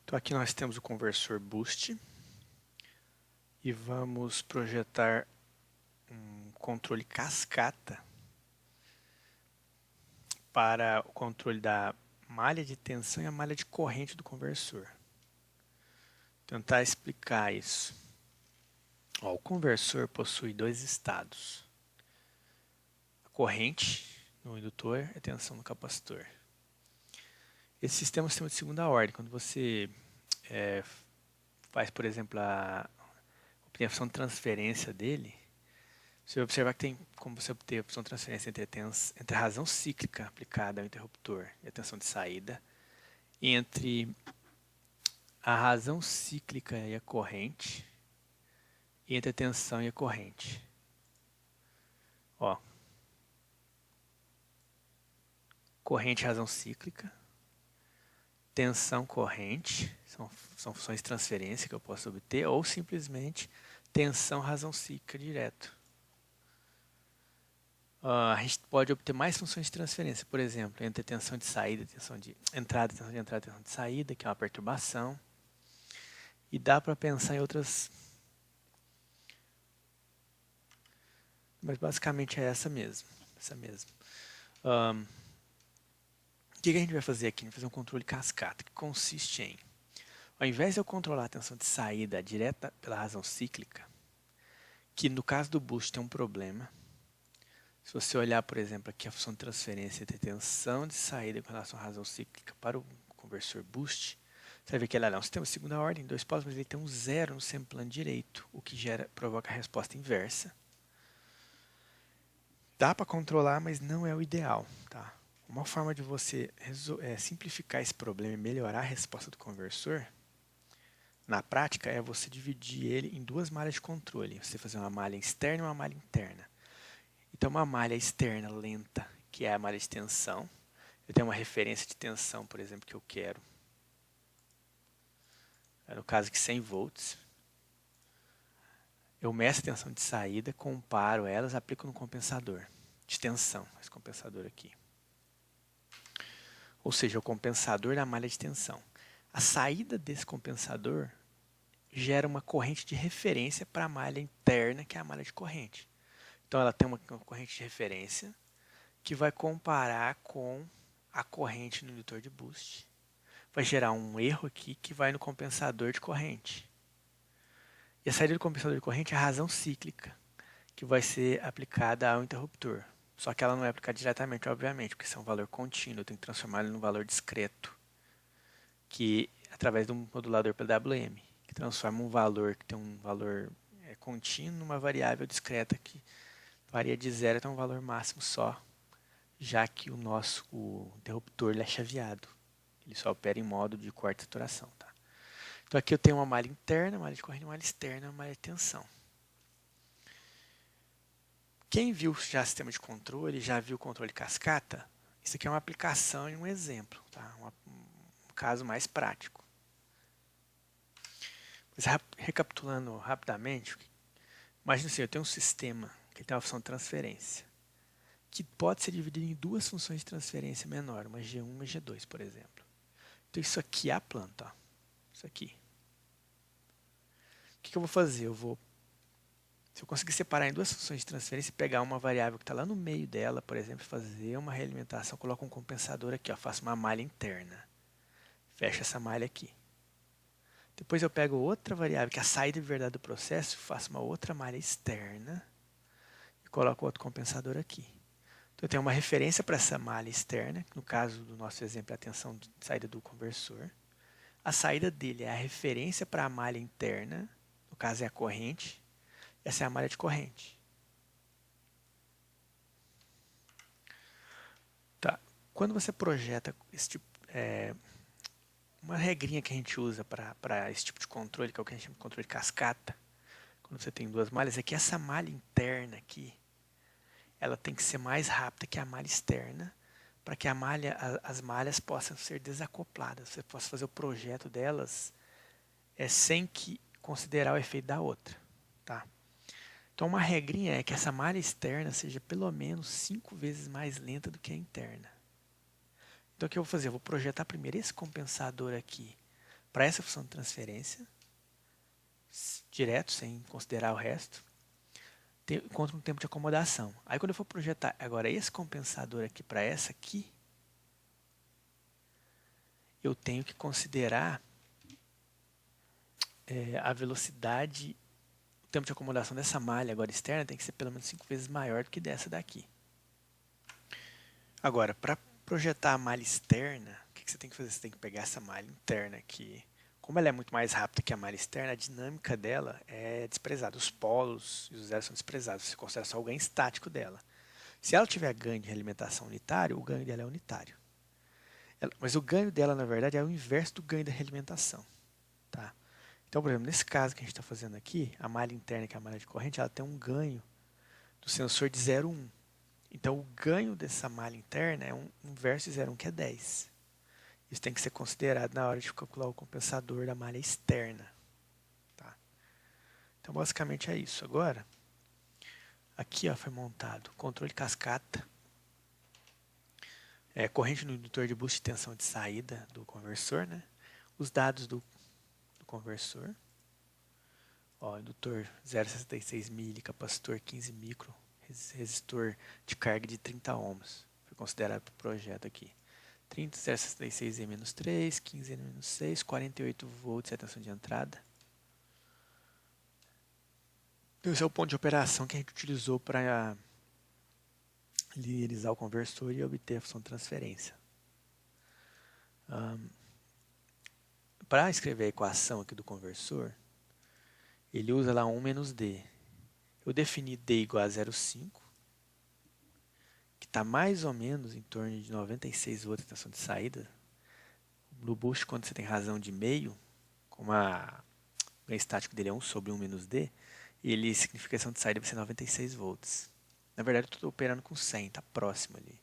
Então aqui nós temos o conversor boost e vamos projetar um controle cascata para o controle da malha de tensão e a malha de corrente do conversor. Vou tentar explicar isso. O conversor possui dois estados: a corrente no indutor e a tensão no capacitor. Esse sistema é um sistema de segunda ordem. Quando você faz, por exemplo, a opção de transferência dele, você vai observar que tem como você obter a opção de transferência entre a razão cíclica aplicada ao interruptor e a tensão de saída, entre a razão cíclica e a corrente, e entre a tensão e a corrente. Corrente razão cíclica, tensão corrente, são funções de transferência que eu posso obter, ou simplesmente tensão razão cíclica direto. A gente pode obter mais funções de transferência, por exemplo, entre tensão de saída, tensão de entrada, tensão de saída, que é uma perturbação. E dá para pensar em outras, mas basicamente é essa mesmo. O que a gente vai fazer aqui? A gente vai fazer um controle cascata, que consiste em, ao invés de eu controlar a tensão de saída direta pela razão cíclica, que no caso do boost tem um problema. Se você olhar, por exemplo, aqui a função de transferência entre tensão de saída com relação à razão cíclica para o conversor boost, você vai ver que ele é um sistema de segunda ordem, dois polos, mas ele tem um zero no semplante direito, o que provoca a resposta inversa. Dá para controlar, mas não é o ideal. Tá? Uma forma de você simplificar esse problema e melhorar a resposta do conversor, na prática, é você dividir ele em duas malhas de controle. Você fazer uma malha externa e uma malha interna. Então, uma malha externa lenta, que é a malha de tensão. Eu tenho uma referência de tensão, por exemplo, que eu quero. No caso aqui, 100 volts. Eu meço a tensão de saída, comparo elas, aplico no compensador de tensão. Esse compensador aqui. Ou seja, o compensador da malha de tensão. A saída desse compensador gera uma corrente de referência para a malha interna, que é a malha de corrente. Então, ela tem uma corrente de referência que vai comparar com a corrente no indutor de boost. Vai gerar um erro aqui que vai no compensador de corrente. E a saída do compensador de corrente é a razão cíclica, que vai ser aplicada ao interruptor. Só que ela não é aplicada diretamente, obviamente, porque isso é um valor contínuo, eu tenho que transformar ele num valor discreto, que através de um modulador PWM, que transforma um valor que tem um valor contínuo numa variável discreta que varia de 0 até um valor máximo só, já que o interruptor ele é chaveado. Ele só opera em modo de corte de saturação. Tá? Então aqui eu tenho uma malha interna, malha de corrente, uma malha externa, uma malha de tensão. Quem viu já sistema de controle, já viu o controle cascata, isso aqui é uma aplicação e um exemplo, tá? Um caso mais prático. Mas recapitulando rapidamente, imagina assim, eu tenho um sistema que tem a função de transferência, que pode ser dividido em duas funções de transferência menor, uma G1 e uma G2, por exemplo. Então isso aqui é a planta, ó. Isso aqui. O que eu vou fazer? Se eu conseguir separar em duas funções de transferência e pegar uma variável que está lá no meio dela, por exemplo, fazer uma realimentação, coloco um compensador aqui, ó, faço uma malha interna. Fecho essa malha aqui. Depois eu pego outra variável, que é a saída de verdade do processo, faço uma outra malha externa e coloco outro compensador aqui. Então eu tenho uma referência para essa malha externa, no caso do nosso exemplo é a tensão de saída do conversor. A saída dele é a referência para a malha interna, no caso é a corrente. Essa é a malha de corrente. Tá. Quando você projeta esse tipo, uma regrinha que a gente usa para esse tipo de controle, que é o que a gente chama de controle de cascata, quando você tem duas malhas, é que essa malha interna aqui, ela tem que ser mais rápida que a malha externa, para que as malhas possam ser desacopladas. Você possa fazer o projeto delas sem que considerar o efeito da outra. Tá? Então, uma regrinha é que essa malha externa seja pelo menos 5 vezes mais lenta do que a interna. Então, o que eu vou fazer? Eu vou projetar primeiro esse compensador aqui para essa função de transferência, direto, sem considerar o resto, encontro um tempo de acomodação. Aí quando eu for projetar agora esse compensador aqui para essa aqui, eu tenho que considerar a velocidade, o tempo de acomodação dessa malha agora externa tem que ser pelo menos 5 vezes maior do que dessa daqui. Agora, para projetar a malha externa, o que você tem que fazer? Você tem que pegar essa malha interna aqui. Como ela é muito mais rápida que a malha externa, a dinâmica dela é desprezada. Os polos e os zeros são desprezados. Você considera só o ganho estático dela. Se ela tiver ganho de realimentação unitário, o ganho dela é unitário. Mas o ganho dela, na verdade, é o inverso do ganho da realimentação. Tá? Então, por exemplo, nesse caso que a gente está fazendo aqui, a malha interna, que é a malha de corrente, ela tem um ganho do sensor de 0,1. Então, o ganho dessa malha interna é um inverso de 0,1, que é 10. Isso tem que ser considerado na hora de calcular o compensador da malha externa. Tá? Então, basicamente é isso. Agora, aqui foi montado controle cascata, corrente no indutor de boost e tensão de saída do conversor, né? Os dados do conversor, indutor 0,66 mili, capacitor 15 micro, resistor de carga de 30 ohms. Foi considerado para o projeto aqui. 30, 0,66 E-3, 15 N-6, 48 volts é a tensão de entrada. Esse é o ponto de operação que a gente utilizou para linearizar o conversor e obter a função de transferência. Para escrever a equação aqui do conversor, ele usa lá 1 menos D. Eu defini D igual a 0,5, que está mais ou menos em torno de 96 volts de tensão de saída. No boost, quando você tem razão de meio, como o ganho estático dele é 1 sobre 1 menos D, ele significa que a tensão de saída vai ser 96 volts. Na verdade, eu estou operando com 100, está próximo ali.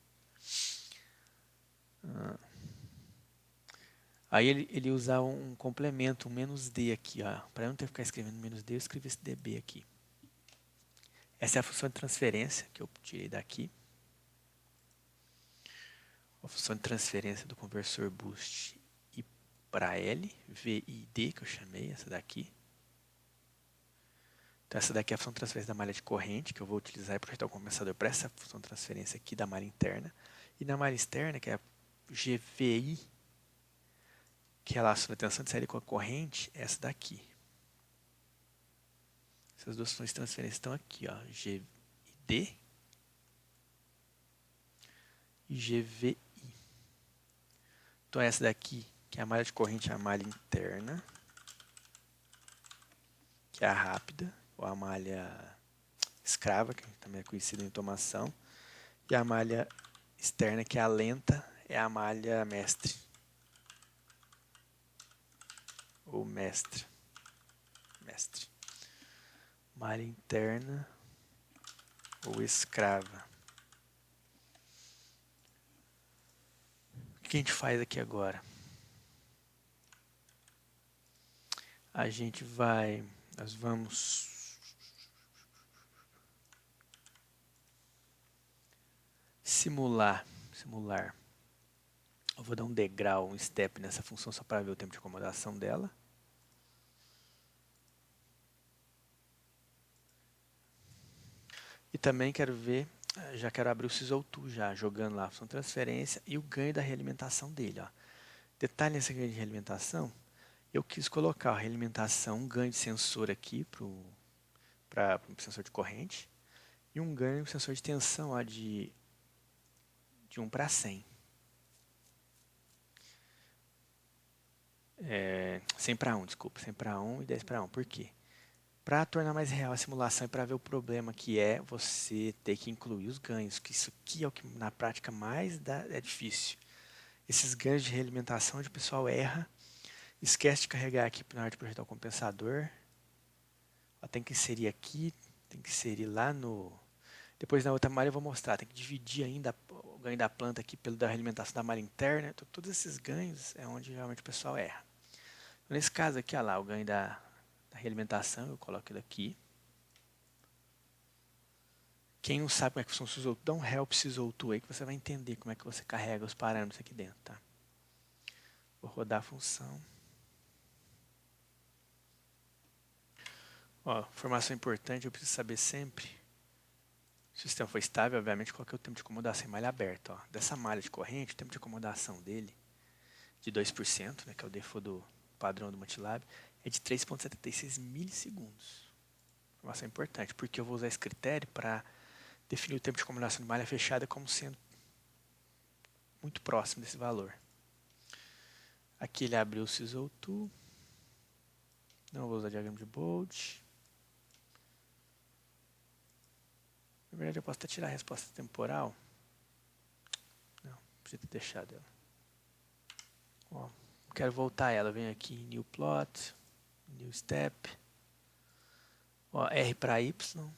Aí ele usa um complemento, um menos D aqui. Para eu não ter que ficar escrevendo menos D, eu escrevi esse DB aqui. Essa é a função de transferência que eu tirei daqui. A função de transferência do conversor boost I para L, V e D, que eu chamei, essa daqui. Então, essa daqui é a função de transferência da malha de corrente, que eu vou utilizar para projetar o compensador para essa função de transferência aqui da malha interna. E na malha externa, que é a GVI, que relaciona a tensão de saída com a corrente, é essa daqui. Essas duas funções de transferência estão aqui, GD e GVI. Então, essa daqui, que é a malha de corrente, é a malha interna, que é a rápida, ou a malha escrava, que também é conhecida em automação. E a malha externa, que é a lenta, é a malha mestre. Ou mestre. Malha interna ou escrava. O que a gente faz aqui agora? Nós vamos simular. Eu vou dar um degrau, um step nessa função só para ver o tempo de acomodação dela. E também já quero abrir o Sys02 já, jogando lá a função de transferência e o ganho da realimentação dele. Detalhe nesse ganho de realimentação, eu quis colocar a realimentação, um ganho de sensor aqui para o sensor de corrente e um ganho de sensor de tensão de 1 para 100. 100 para 1, desculpa, 100 para 1 e 10 para 1. Por quê? Para tornar mais real a simulação e para ver o problema que é você ter que incluir os ganhos, que isso aqui é o que na prática mais é difícil. Esses ganhos de realimentação onde o pessoal erra, esquece de carregar aqui na hora de projetar o compensador. Tem que inserir aqui, tem que inserir lá no... Depois na outra malha eu vou mostrar, tem que dividir ainda o ganho da planta aqui pelo da realimentação da malha interna. Então, todos esses ganhos é onde realmente o pessoal erra. Então, nesse caso aqui, olha lá, o ganho da realimentação, eu coloco ele aqui. Quem não sabe como é que funciona o Sys02, dá um help Sys02 aí que você vai entender como é que você carrega os parâmetros aqui dentro, tá? Vou rodar a função. Ó, informação importante, eu preciso saber sempre. Se o sistema for estável, obviamente, qual que é o tempo de acomodação em malha aberta. Ó. Dessa malha de corrente, o tempo de acomodação dele, de 2%, né, que é o default do padrão do MATLAB, é de 3,76 milissegundos. Informação importante, porque eu vou usar esse critério para definir o tempo de acomodação de malha fechada como sendo muito próximo desse valor. Aqui ele abriu o SysO2. Não vou usar diagrama de Bold. Na verdade, eu posso até tirar a resposta temporal. Não, podia ter deixado ela. Ó, quero voltar ela. Venho aqui em New Plot, New Step. Ó, R para Y.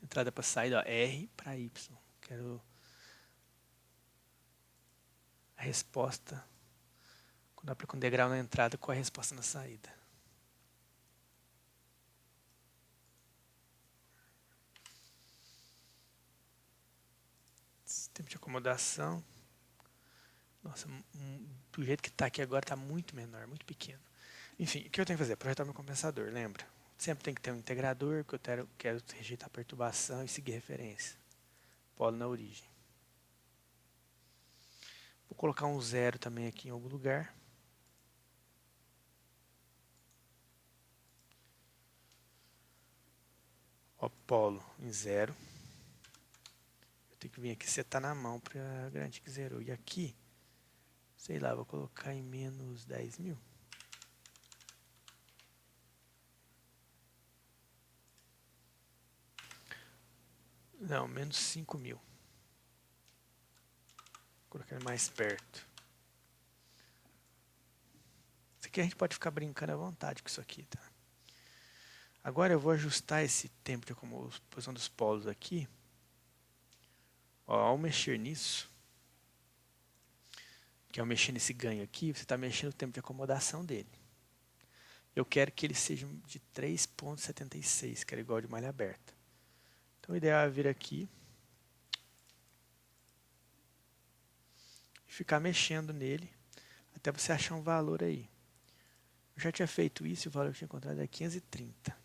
Entrada para saída, ó, R para Y. Quero a resposta quando eu aplico um degrau na entrada com a resposta na saída. Tempo de acomodação. Nossa, do jeito que está aqui agora está muito menor, muito pequeno. Enfim, o que eu tenho que fazer? Projetar meu compensador, lembra? Sempre tem que ter um integrador, porque eu quero rejeitar a perturbação e seguir referência. Polo na origem. Vou colocar um zero também aqui em algum lugar. Ó, polo em zero. Eu tenho que vir aqui setar na mão para garantir que zerou. E aqui, sei lá, vou colocar em menos 10.000. Não, menos 5.000. Vou colocar ele mais perto. Isso aqui a gente pode ficar brincando à vontade com isso aqui, tá? Agora eu vou ajustar esse tempo de posição dos polos aqui. Ó, ao mexer nisso, que ao mexer nesse ganho aqui, você está mexendo o tempo de acomodação dele. Eu quero que ele seja de 3,76, que era igual de malha aberta. Então o ideal é vir aqui e ficar mexendo nele até você achar um valor aí. Eu já tinha feito isso e o valor que eu tinha encontrado é 530.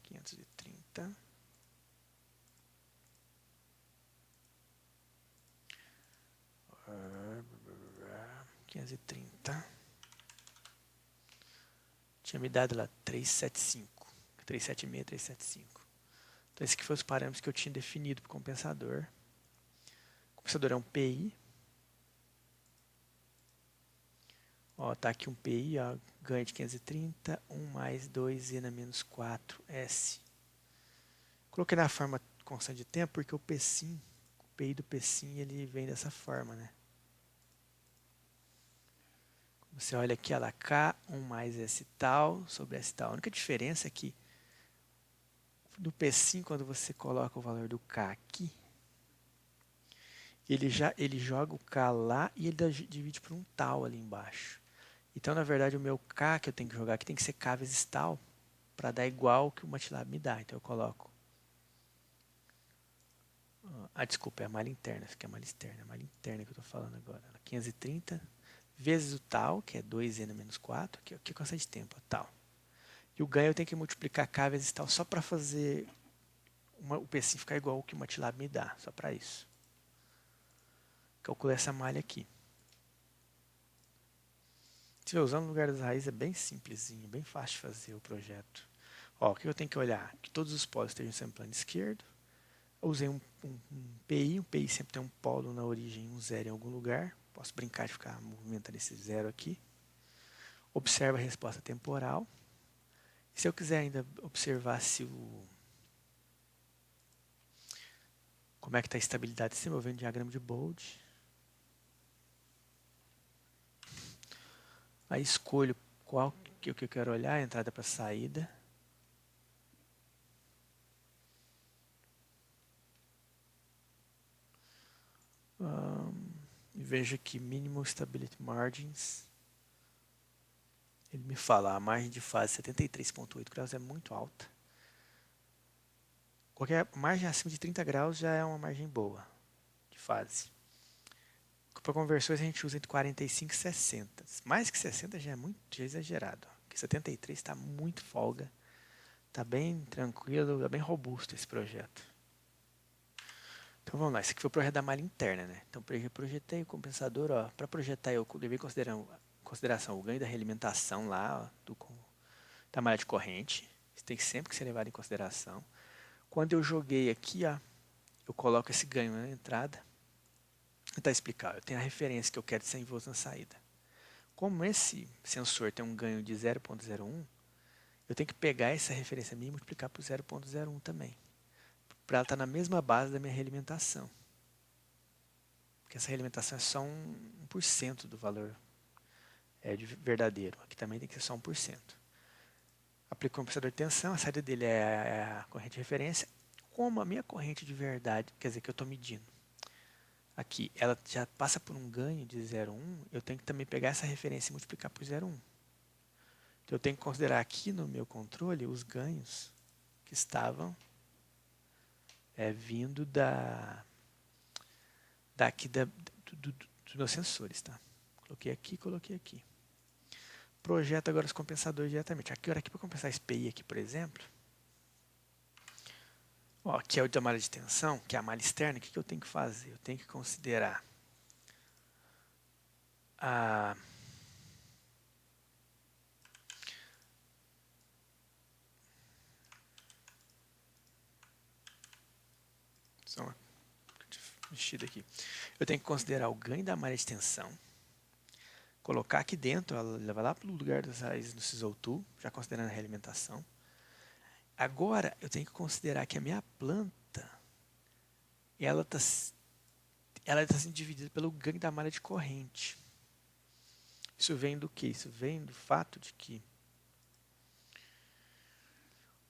530. Tinha me dado lá 375. 376, 375. Então esse aqui foi os parâmetros que eu tinha definido para o compensador. O compensador é um PI. Ó, tá aqui um PI, ó, ganho de 530, 1 mais 2 na menos 4S. Coloquei na forma constante de tempo porque o P-sim, o PI do P-sim, ele vem dessa forma, né? Você olha aqui, ela K, 1 mais S tal, sobre S tal. A única diferença é que do P-sim, quando você coloca o valor do K aqui, ele joga o K lá e ele divide por um tal ali embaixo. Então, na verdade, o meu K que eu tenho que jogar aqui tem que ser K vezes tal, para dar igual que o MATLAB me dá. Então, eu coloco... desculpa, é a malha interna. Isso aqui é a malha externa. É a malha interna que eu estou falando agora. 530 vezes o tal, que é 2n menos 4, que é a constante de tempo, tal. E o ganho eu tenho que multiplicar K vezes tal só para fazer o P-sim ficar igual ao que o MATLAB me dá. Só para isso. Calculei essa malha aqui. Se eu usar no lugar das raízes é bem simplesinho, bem fácil de fazer o projeto. Ó, o que eu tenho que olhar? Que todos os polos estejam sempre no plano esquerdo. Eu usei um PI sempre tem um polo na origem, um zero em algum lugar. Posso brincar de ficar movimentando esse zero aqui. Observa a resposta temporal. E se eu quiser ainda observar como é que está a estabilidade em cima, eu venho no diagrama de Bold. Aí escolho qual que eu quero olhar, entrada para saída. E vejo aqui Minimal Stability Margins. Ele me fala, a margem de fase 73,8 graus é muito alta. Qualquer margem acima de 30 graus já é uma margem boa de fase. Para conversões a gente usa entre 45 e 60. Mais que 60 já é muito exagerado. Porque 73 está muito folga. Tá bem tranquilo, tá bem robusto esse projeto. Então vamos lá, esse aqui foi o projeto da malha interna, né? Então eu projetei o compensador, ó. Para projetar eu levei em consideração o ganho da realimentação lá, ó, da malha de corrente. Isso tem sempre que ser levado em consideração. Quando eu joguei aqui, ó, eu coloco esse ganho na entrada. Vou tentar explicar. Eu tenho a referência que eu quero de 100 volts na saída. Como esse sensor tem um ganho de 0,01, eu tenho que pegar essa referência minha e multiplicar por 0,01 também, para ela estar na mesma base da minha realimentação. Porque essa realimentação é só 1% do valor verdadeiro. Aqui também tem que ser só 1%. Aplico o compensador de tensão, a saída dele é a corrente de referência. Como a minha corrente de verdade, quer dizer, que eu estou medindo, aqui, ela já passa por um ganho de 0,1, eu tenho que também pegar essa referência e multiplicar por 0,1. Então, eu tenho que considerar aqui no meu controle os ganhos que estavam vindo dos meus sensores. Tá? Coloquei aqui, coloquei aqui. Projeto agora os compensadores diretamente. Aqui para compensar esse PI aqui, por exemplo, ó, aqui é o da malha de tensão, que é a malha externa. O que eu tenho que fazer? Eu tenho que considerar a só uma mexida aqui. Eu tenho que considerar o ganho da malha de tensão, colocar aqui dentro, ela levar lá para o lugar das raízes no SysO2, já considerando a realimentação. Agora, eu tenho que considerar que a minha planta, ela está sendo dividida pelo ganho da malha de corrente. Isso vem do quê? Isso vem do fato de que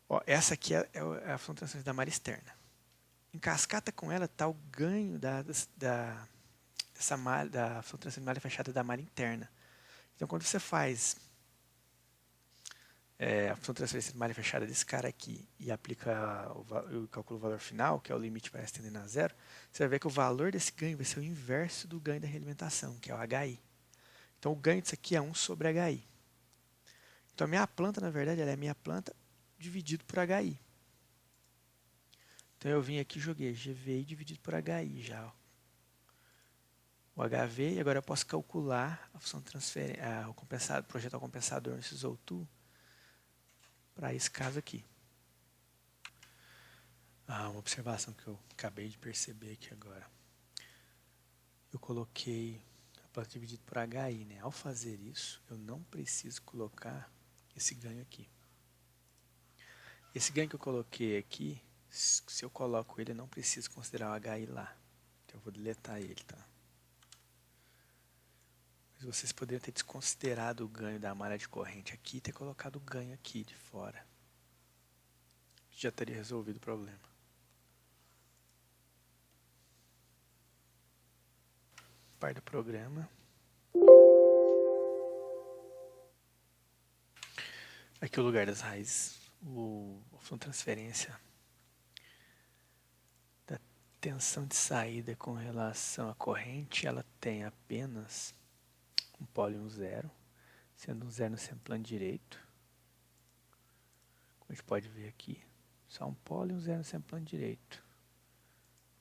ó, essa aqui é a função de transferência da malha externa. Em cascata com ela está o ganho dessa malha, da função de transferência de malha fechada da malha interna. Então, quando você faz a função de transferência de malha fechada desse cara aqui e aplica calcula o valor final, que é o limite para estender a zero, você vai ver que o valor desse ganho vai ser o inverso do ganho da realimentação, que é o HI. Então, o ganho disso aqui é 1 sobre HI. Então, a minha planta, na verdade, ela é a minha planta dividido por HI. Então, eu vim aqui e joguei GVI dividido por HI já. Ó. O HV, e agora eu posso calcular a função de transferência, projetar o compensador no SysO2 para esse caso aqui. Uma observação que eu acabei de perceber aqui agora. Eu coloquei a planta dividida por HI, né? Ao fazer isso, eu não preciso colocar esse ganho aqui. Esse ganho que eu coloquei aqui, se eu coloco ele, eu não preciso considerar o HI lá. Então eu vou deletar ele, tá? Mas vocês poderiam ter desconsiderado o ganho da malha de corrente aqui e ter colocado o ganho aqui de fora. Já teria resolvido o problema. Parte do programa. Aqui o lugar das raízes. A função de transferência da tensão de saída com relação à corrente, ela tem apenas um polo e um zero, sendo um zero no semplante direito. Como a gente pode ver aqui, só um polo e um zero no semplante direito.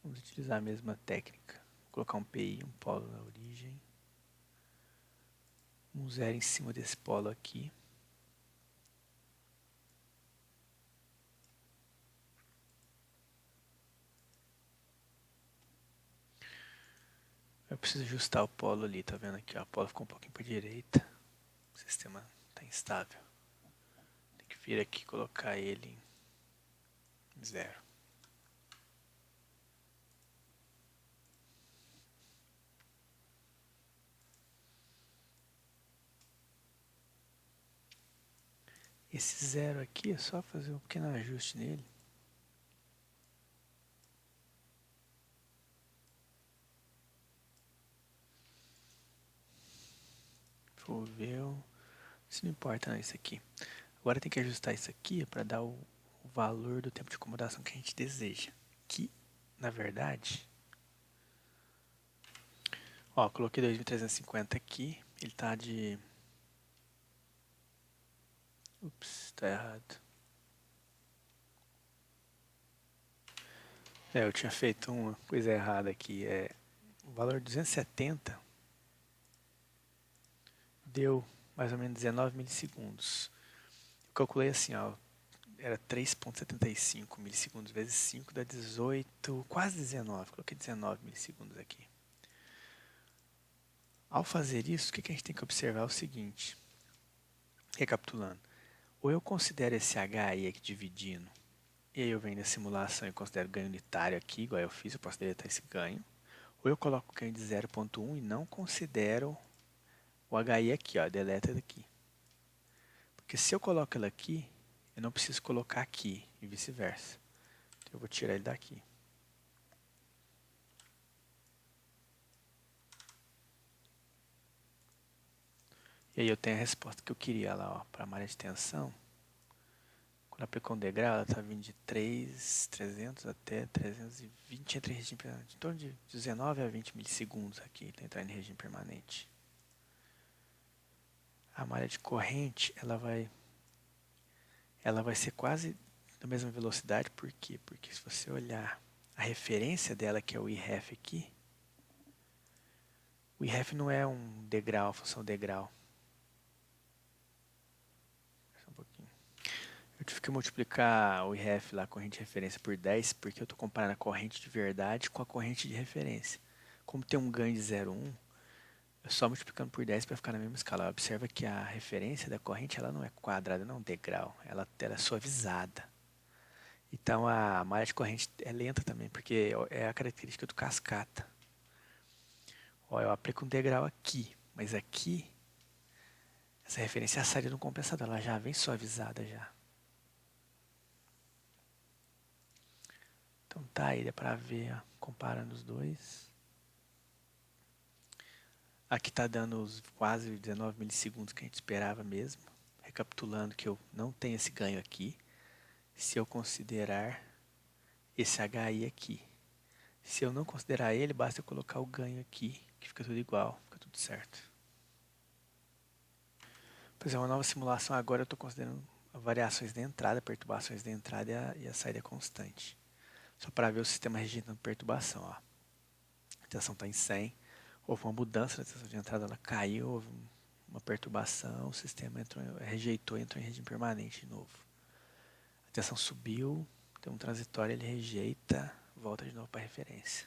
Vamos utilizar a mesma técnica. Vou colocar um PI, um polo na origem. Um zero em cima desse polo aqui. Eu preciso ajustar o polo ali, tá vendo aqui? Ó, o polo ficou um pouquinho para a direita. O sistema está instável. Tem que vir aqui e colocar ele em zero. Esse zero aqui é só fazer um pequeno ajuste nele. Volveu. Isso não importa, não, isso aqui. Agora tem que ajustar isso aqui para dar o valor do tempo de acomodação que a gente deseja. Que, na verdade... Ó, coloquei 2350 aqui. Ele tá de... Ups, tá errado. Eu tinha feito uma coisa errada aqui. O valor 270 deu mais ou menos 19 milissegundos. Eu calculei assim, ó, era 3,75 milissegundos vezes 5 dá 18, quase 19. Coloquei 19 milissegundos aqui. Ao fazer isso, o que a gente tem que observar é o seguinte. Recapitulando. Ou eu considero esse HI aqui dividindo, e aí eu venho na simulação e considero ganho unitário aqui, igual eu fiz, eu posso deletar esse ganho. Ou eu coloco o ganho de 0,1 e não considero o HI aqui, ó, deleta daqui. Porque se eu coloco ele aqui, eu não preciso colocar aqui e vice-versa. Então eu vou tirar ele daqui. E aí eu tenho a resposta que eu queria lá, para a malha de tensão. Quando aplicou um degrau, ela está vindo de 300 até 320 entre regime permanente. Em torno de 19 a 20 milissegundos aqui, para entrar em regime permanente. A malha de corrente, ela vai ser quase da mesma velocidade. Por quê? Porque se você olhar a referência dela, que é o IREF aqui, o IREF não é um degrau, função degrau. Só um pouquinho. Eu tive que multiplicar o IREF lá, a corrente de referência, por 10, porque eu estou comparando a corrente de verdade com a corrente de referência. Como tem um ganho de 0,1, eu só multiplicando por 10 para ficar na mesma escala. Observa que a referência da corrente ela não é quadrada, não é um degrau. Ela é suavizada. Então a malha de corrente é lenta também, porque é a característica do cascata. Ó, eu aplico um degrau aqui, mas aqui essa referência é a saída do compensador, ela já vem suavizada já. Então tá aí, dá pra ver, ó, comparando os dois. Aqui tá dando os quase 19 milissegundos que a gente esperava mesmo. Recapitulando que eu não tenho esse ganho aqui. Se eu considerar esse HI aqui. Se eu não considerar ele, basta eu colocar o ganho aqui, que fica tudo igual, fica tudo certo. Pois é, uma nova simulação agora eu estou considerando variações da entrada, perturbações da entrada e a saída constante. Só para ver o sistema rejeitando perturbação. Ó. A tensão está em 100, houve uma mudança na tensão de entrada, ela caiu, houve uma perturbação, o sistema rejeitou e entrou em regime permanente de novo. A tensão subiu, tem um transitório, ele rejeita, volta de novo para a referência.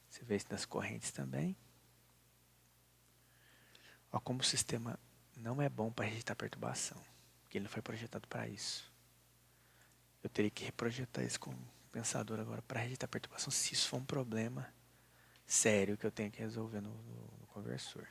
Você vê isso nas correntes também. Ó, como o sistema não é bom para rejeitar perturbação, porque ele não foi projetado para isso. Eu teria que reprojetar esse compensador agora para rejeitar perturbação, se isso for um problema sério que eu tenho que resolver no conversor.